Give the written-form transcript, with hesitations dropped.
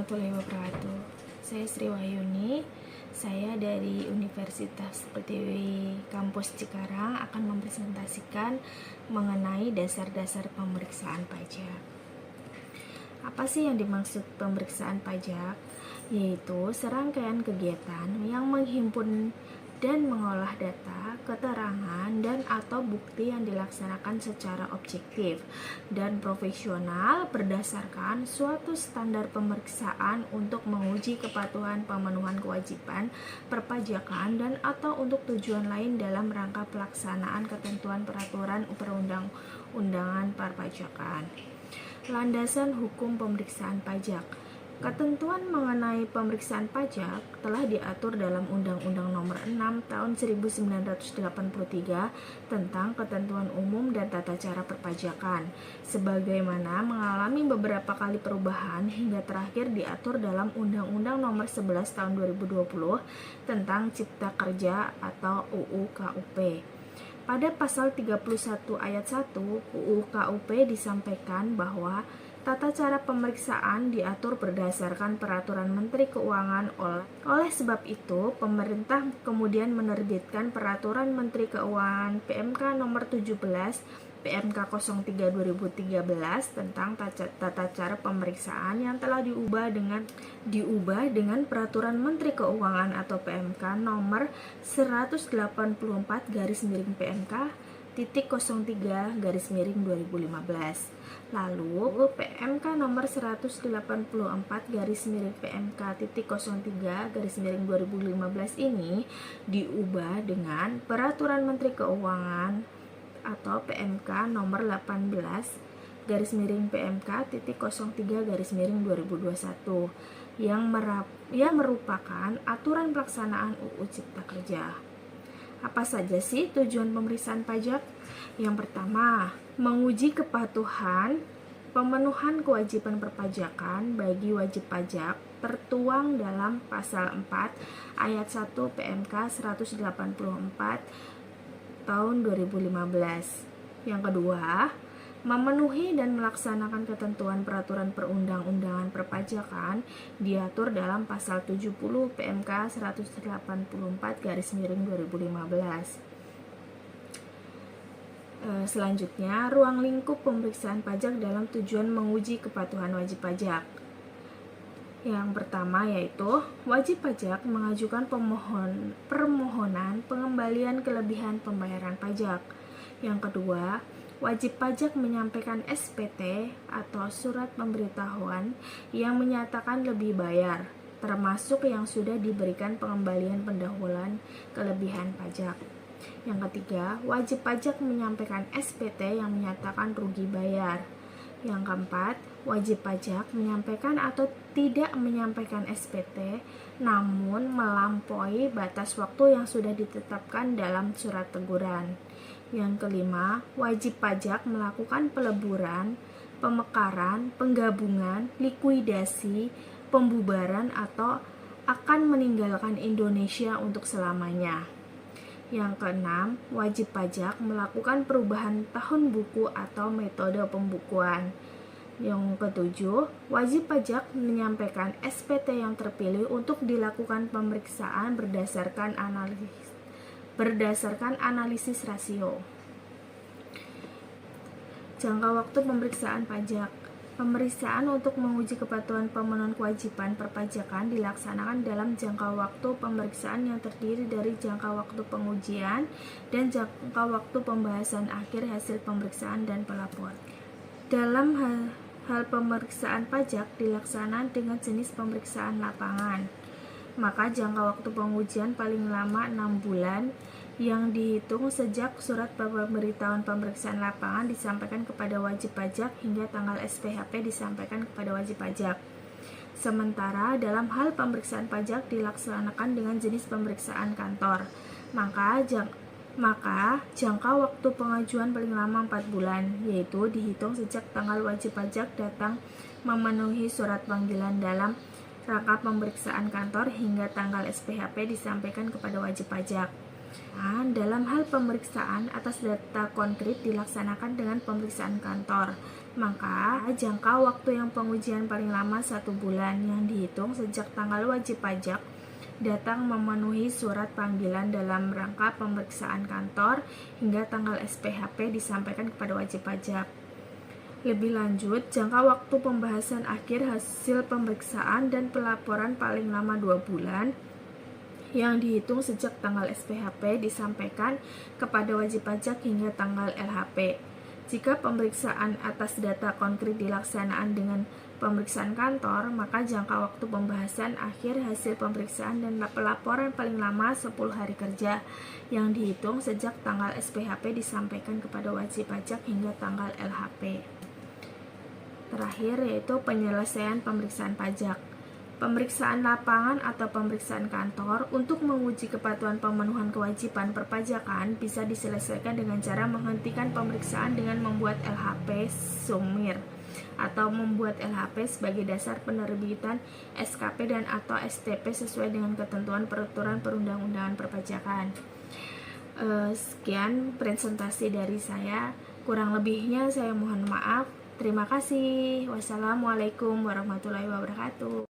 warahmatullahi wabarakatuh. Saya Sri Wahyuni. Saya dari Universitas Pertiwi Kampus Cikarang akan mempresentasikan mengenai dasar-dasar pemeriksaan pajak. Apa sih yang dimaksud pemeriksaan pajak? Yaitu serangkaian kegiatan yang menghimpun dan mengolah data, keterangan, dan atau bukti yang dilaksanakan secara objektif dan profesional berdasarkan suatu standar pemeriksaan untuk menguji kepatuhan pemenuhan kewajiban perpajakan dan atau untuk tujuan lain dalam rangka pelaksanaan ketentuan peraturan perundang-undangan perpajakan. Landasan hukum pemeriksaan pajak. Ketentuan mengenai pemeriksaan pajak telah diatur dalam Undang-Undang Nomor 6 Tahun 1983 tentang Ketentuan Umum dan Tata Cara Perpajakan, sebagaimana mengalami beberapa kali perubahan hingga terakhir diatur dalam Undang-Undang Nomor 11 Tahun 2020 tentang Cipta Kerja atau UU KUP. Pada pasal 31 ayat 1 UU KUP disampaikan bahwa tata cara pemeriksaan diatur berdasarkan peraturan Menteri Keuangan. Oleh sebab itu, pemerintah kemudian menerbitkan peraturan Menteri Keuangan PMK nomor 17 PMK 03 2013 tentang tata cara pemeriksaan yang telah diubah dengan peraturan Menteri Keuangan atau PMK nomor 184 PMK titik 03 2015. Lalu PMK nomor 184 PMK titik 03 2015 ini diubah dengan peraturan Menteri Keuangan atau PMK nomor 18 PMK titik 03 2021 yang merupakan aturan pelaksanaan UU Cipta Kerja. Apa saja sih tujuan pemeriksaan pajak? Yang pertama, menguji kepatuhan pemenuhan kewajiban perpajakan bagi wajib pajak tertuang dalam pasal 4 ayat 1 PMK 184 tahun 2015. Yang kedua, memenuhi dan melaksanakan ketentuan peraturan perundang-undangan perpajakan diatur dalam pasal 70 PMK 184 2015. Selanjutnya, ruang lingkup pemeriksaan pajak dalam tujuan menguji kepatuhan wajib pajak. Yang pertama yaitu wajib pajak mengajukan permohonan pengembalian kelebihan pembayaran pajak. Yang kedua, wajib pajak menyampaikan SPT atau surat pemberitahuan yang menyatakan lebih bayar, termasuk yang sudah diberikan pengembalian pendahuluan kelebihan pajak. Yang ketiga, wajib pajak menyampaikan SPT yang menyatakan rugi bayar. Yang keempat, wajib pajak menyampaikan atau tidak menyampaikan SPT namun melampaui batas waktu yang sudah ditetapkan dalam surat teguran. Yang kelima, wajib pajak melakukan peleburan, pemekaran, penggabungan, likuidasi, pembubaran atau akan meninggalkan Indonesia untuk selamanya. Yang keenam, wajib pajak melakukan perubahan tahun buku atau metode pembukuan. Yang ketujuh, wajib pajak menyampaikan SPT yang terpilih untuk dilakukan pemeriksaan berdasarkan analisis rasio. Jangka waktu pemeriksaan pajak. Pemeriksaan untuk menguji kepatuhan pemenuhan kewajiban perpajakan dilaksanakan dalam jangka waktu pemeriksaan yang terdiri dari jangka waktu pengujian dan jangka waktu pembahasan akhir hasil pemeriksaan dan pelapor. Dalam hal pemeriksaan pajak dilaksanakan dengan jenis pemeriksaan lapangan, maka jangka waktu pengujian paling lama 6 bulan yang dihitung sejak surat pemberitahuan pemeriksaan lapangan disampaikan kepada wajib pajak hingga tanggal SPHP disampaikan kepada wajib pajak. Sementara dalam hal pemeriksaan pajak dilaksanakan dengan jenis pemeriksaan kantor, maka jangka waktu pengajuan paling lama 4 bulan, yaitu dihitung sejak tanggal wajib pajak datang memenuhi surat panggilan dalam rangka pemeriksaan kantor hingga tanggal SPHP disampaikan kepada wajib pajak. Dalam hal pemeriksaan atas data konkret dilaksanakan dengan pemeriksaan kantor, Maka jangka waktu yang pengujian paling lama 1 bulan yang dihitung sejak tanggal wajib pajak datang memenuhi surat panggilan dalam rangka pemeriksaan kantor hingga tanggal SPHP disampaikan kepada wajib pajak. Lebih lanjut, jangka waktu pembahasan akhir hasil pemeriksaan dan pelaporan paling lama 2 bulan yang dihitung sejak tanggal SPHP disampaikan kepada wajib pajak hingga tanggal LHP. Jika pemeriksaan atas data konkret dilaksanakan dengan pemeriksaan kantor, maka jangka waktu pembahasan akhir hasil pemeriksaan dan pelaporan paling lama 10 hari kerja yang dihitung sejak tanggal SPHP disampaikan kepada wajib pajak hingga tanggal LHP. Terakhir yaitu penyelesaian pemeriksaan pajak. Pemeriksaan lapangan atau pemeriksaan kantor untuk menguji kepatuhan pemenuhan kewajiban perpajakan bisa diselesaikan dengan cara menghentikan pemeriksaan dengan membuat LHP sumir atau membuat LHP sebagai dasar penerbitan SKP dan atau STP sesuai dengan ketentuan peraturan perundang-undangan perpajakan. Sekian presentasi dari saya, kurang lebihnya saya mohon maaf. Terima kasih. Wassalamualaikum warahmatullahi wabarakatuh.